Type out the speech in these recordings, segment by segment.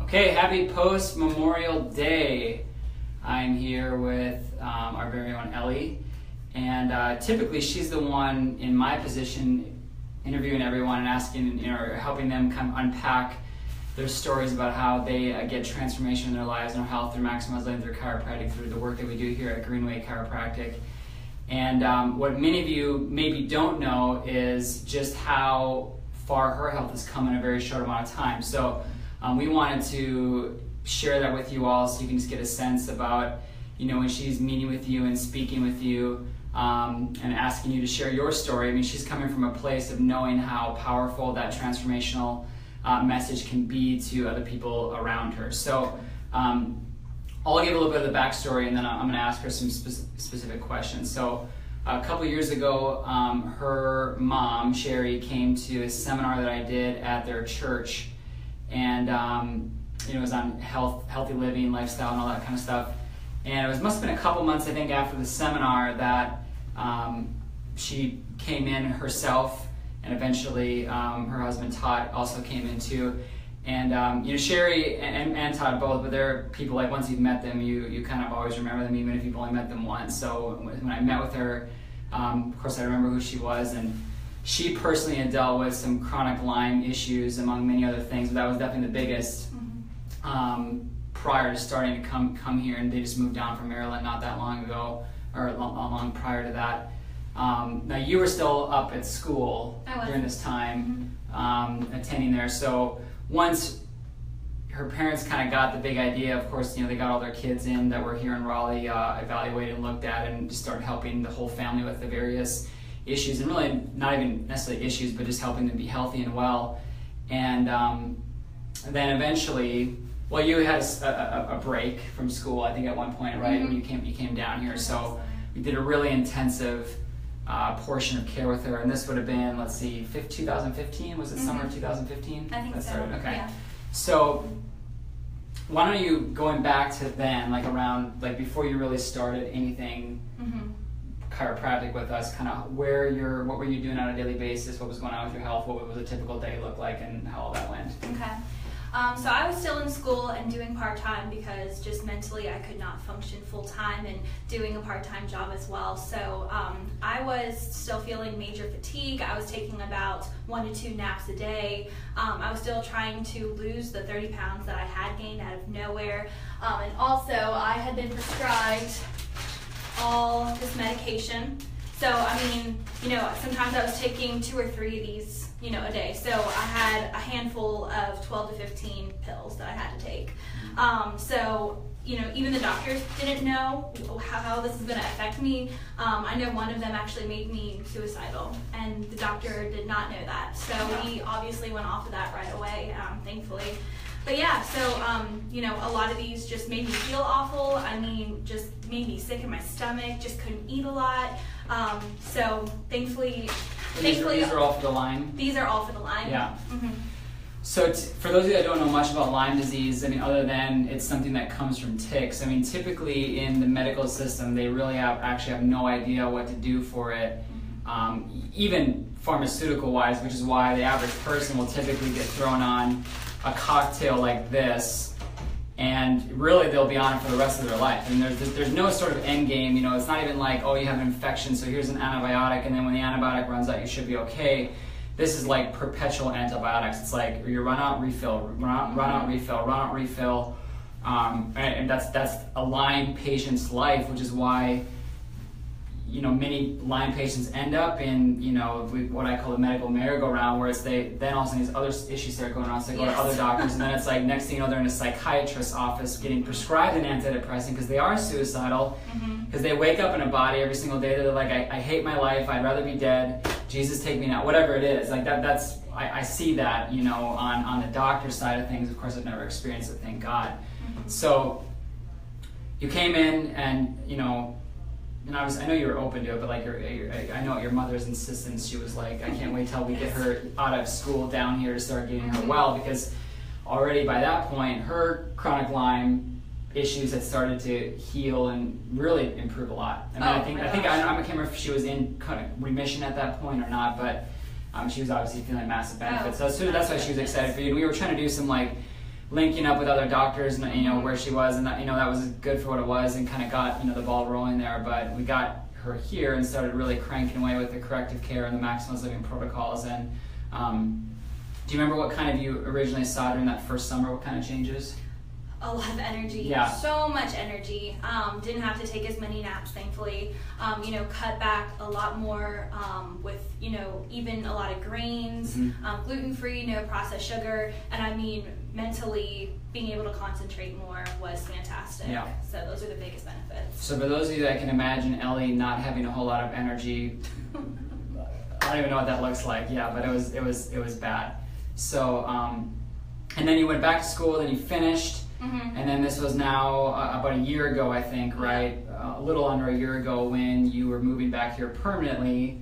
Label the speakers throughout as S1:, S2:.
S1: Okay, happy post-Memorial Day. I'm here with our very own Ellie, and typically she's the one in my position interviewing everyone and asking, helping them kind of unpack their stories about how they get transformation in their lives and their health through Maximize Living through chiropractic, through the work that we do here at Greenway Chiropractic. And what many of you maybe don't know is just how far her health has come in a very short amount of time. So we wanted to share that with you all so you can just get a sense about, when she's meeting with you and speaking with you and asking you to share your story. I mean, she's coming from a place of knowing how powerful that transformational message can be to other people around her. So I'll give a little bit of the backstory, and then I'm going to ask her some specific questions. So a couple years ago, her mom, Sherry, came to a seminar that I did at their church, and it was on healthy living, lifestyle, and all that kind of stuff. And it must have been a couple months, I think, after the seminar that she came in herself, and eventually her husband Todd also came in too. And Sherry and Todd both, but they're people like once you've met them, you kind of always remember them, even if you've only met them once. So when I met with her, of course I remember who she was, and she personally had dealt with some chronic Lyme issues among many other things, but that was definitely the biggest prior to starting to come here. And they just moved down from Maryland not that long ago, or long prior to that. Now you were still up at school during this time, attending there. So once her parents kind of got the big idea, of course, they got all their kids in that were here in Raleigh, evaluated and looked at, and just started helping the whole family with the various issues, and really not even necessarily issues, but just helping them be healthy and well. And then eventually, well, you had a break from school, I think, at one point, right? When you came down here. So we did a really intensive portion of care with her, and this would have been, let's see, 2015? Was it summer of 2015?
S2: I think
S1: that
S2: so.
S1: started? Okay.
S2: Yeah.
S1: So why don't you, going back to then, like around, like before you really started anything chiropractic with us, kind of what were you doing on a daily basis? What was going on with your health? What was a typical day look like, and how all that went?
S2: Okay. So I was still in school and doing part-time because just mentally I could not function full-time, and doing a part-time job as well. So I was still feeling major fatigue. I was taking about 1 to 2 naps a day. I was still trying to lose the 30 pounds that I had gained out of nowhere. And also I had been prescribed all this medication. So, sometimes I was taking 2 or 3 of these, a day. So I had a handful of 12 to 15 pills that I had to take. Even the doctors didn't know how this is going to affect me. I know one of them actually made me suicidal, and the doctor did not know that. So he obviously went off of that right away, thankfully. But yeah, so, a lot of these just made me feel awful. Just made me sick in my stomach, just couldn't eat a lot. So thankfully...
S1: These are all for the Lyme?
S2: These are all for the Lyme.
S1: Yeah. So for those of you that don't know much about Lyme disease, other than it's something that comes from ticks, typically in the medical system, they really actually have no idea what to do for it, even pharmaceutical-wise, which is why the average person will typically get thrown on a cocktail like this, and really they'll be on it for the rest of their life. There's no sort of end game. It's not even like, oh, you have an infection, so here's an antibiotic, and then when the antibiotic runs out, you should be okay. This is like perpetual antibiotics. It's like you run out, refill, run out, refill, run out, refill, and that's a Lyme patient's life, which is why many Lyme patients end up in, what I call the medical merry-go-round, where then all of a sudden these other issues start going on, so they go to other doctors, and then it's like, next thing you know, they're in a psychiatrist's office getting prescribed an antidepressant because they are suicidal, because they wake up in a body every single day, they're like, I hate my life, I'd rather be dead, Jesus take me now, whatever it is. Like I see that, on the doctor side of things. Of course, I've never experienced it, thank God. So you came in, and, and I know you were open to it, but like I know your mother's insistence, she was like, I can't wait till we get her out of school down here to start getting her well, because already by that point, her chronic Lyme issues had started to heal and really improve a lot. I can't remember if she was in kind of remission at that point or not, but she was obviously feeling massive benefits. So that's why she was excited for you. And we were trying to do some like linking up with other doctors, and you know, where she was, and that, you know, that was good for what it was, and kind of got, you know, the ball rolling there. But we got her here and started really cranking away with the corrective care and the maximalist living protocols. And do you remember what kind of you originally saw during that first summer? What kind of changes?
S2: A lot of energy,
S1: yeah.
S2: So much energy. Didn't have to take as many naps, thankfully. You know, cut back a lot more with, you know, even a lot of grains, gluten-free, no processed sugar, and I mean, mentally being able to concentrate more was fantastic.
S1: Yeah.
S2: So those are the biggest benefits.
S1: So for those of you that can imagine Ellie not having a whole lot of energy, I don't even know what that looks like. Yeah, but it was bad. So and then you went back to school, then you finished. And then this was now about a year ago, I think, right? A little under a year ago when you were moving back here permanently.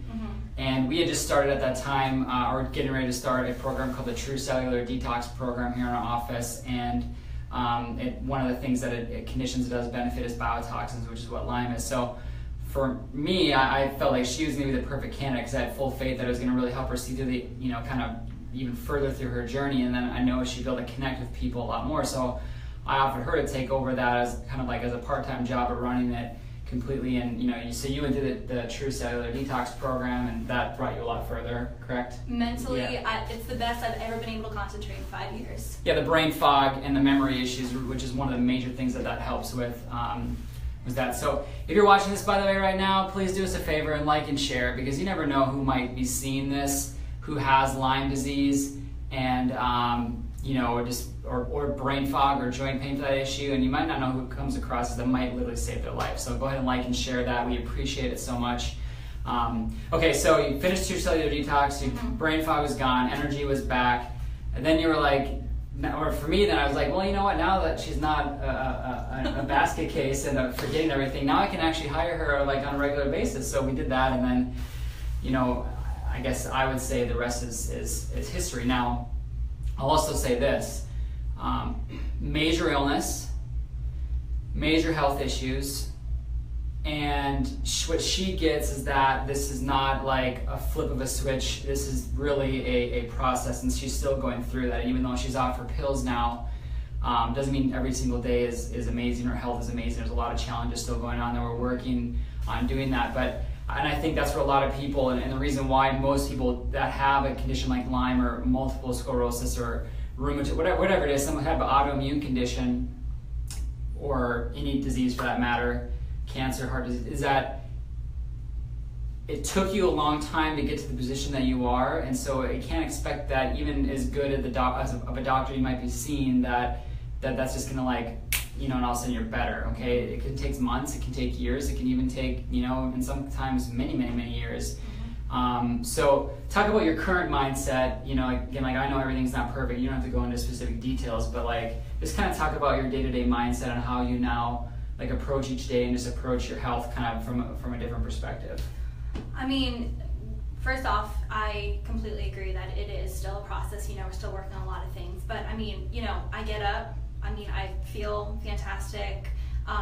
S1: And we had just started at that time, or getting ready to start a program called the True Cellular Detox Program here in our office. And one of the things that conditions it does benefit is biotoxins, which is what Lyme is. So for me, I felt like she was going to be the perfect candidate because I had full faith that it was going to really help her see through the, you know, kind of even further through her journey. And then I know she'd be able to connect with people a lot more. So I offered her to take over that as kind of like as a part-time job of running it completely. And you know, so you went through the True Cellular Detox Program, and that brought you a lot further, correct?
S2: Mentally, it's the best I've ever been able to concentrate in 5 years.
S1: Yeah, the brain fog and the memory issues, which is one of the major things that helps with, was that. So if you're watching this, by the way, right now, please do us a favor and like and share, because you never know who might be seeing this, who has Lyme disease, and you know, or brain fog or joint pain for that issue, and you might not know who comes across as that might literally save their life. So go ahead and like and share that. We appreciate it so much. Okay, so you finished your cellular detox, your brain fog was gone, energy was back, and then you were like, or for me then I was like, well, you know what, now that she's not a basket case and forgetting everything, now I can actually hire her like on a regular basis. So we did that, and then, you know, I guess I would say the rest is history. Now, I'll also say this, major illness, major health issues, and what she gets is that this is not like a flip of a switch. This is really a process, and she's still going through that. Even though she's off her pills now, doesn't mean every single day is amazing, or health is amazing. There's a lot of challenges still going on that we're working on doing that. And I think that's for a lot of people, and the reason why most people that have a condition like Lyme or multiple sclerosis or rheumatoid, whatever it is, someone have an autoimmune condition or any disease for that matter, cancer, heart disease, is that it took you a long time to get to the position that you are, and so you can't expect that even as good as of a doctor you might be seeing that's just gonna, like, you know, and all of a sudden you're better. Okay, it can take months, it can take years, it can even take, you know, and sometimes many years. So talk about your current mindset. You know, again, like, I know everything's not perfect, you don't have to go into specific details, but like, just kind of talk about your day-to-day mindset and how you now like approach each day and just approach your health kind of from a different perspective.
S2: I mean, first off, I completely agree that it is still a process. You know, we're still working on a lot of things, but I mean, you know, I get up, I mean, I feel fantastic.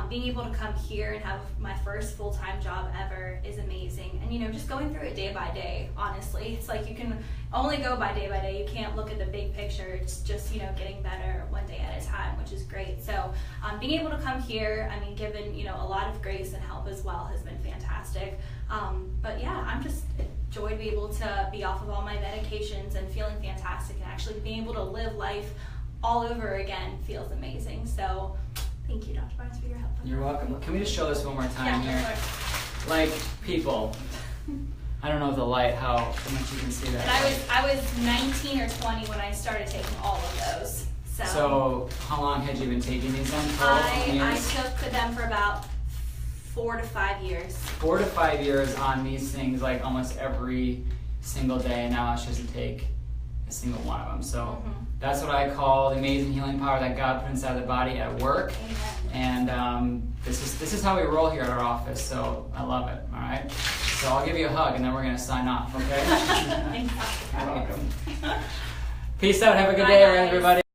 S2: Being able to come here and have my first full-time job ever is amazing. And, you know, just going through it day by day, honestly, it's like you can only go by day. You can't look at the big picture. It's just, you know, getting better one day at a time, which is great. So being able to come here, I mean, given, you know, a lot of grace and help as well, has been fantastic. But yeah, I'm just joy to be able to be off of all my medications and feeling fantastic, and actually being able to live life all over again feels amazing. So thank you, Dr. Barnes, for your help.
S1: You're welcome. Can we just show this one more time here? Like, people, I don't know with the light how much you can see that.
S2: And I was 19 or 20 when I started taking all of those.
S1: So how long had you been taking these then?
S2: I took them for about 4 to 5 years. 4
S1: to 5 years on these things, like almost every single day. Now she doesn't take a single one of them. So that's what I call the amazing healing power that God put inside the body at work. Amen. And this is how we roll here at our office. So I love it. All right. So I'll give you a hug, and then we're gonna sign off. Okay.
S2: Thanks.
S1: You're welcome. Peace out. Have a good day, everybody.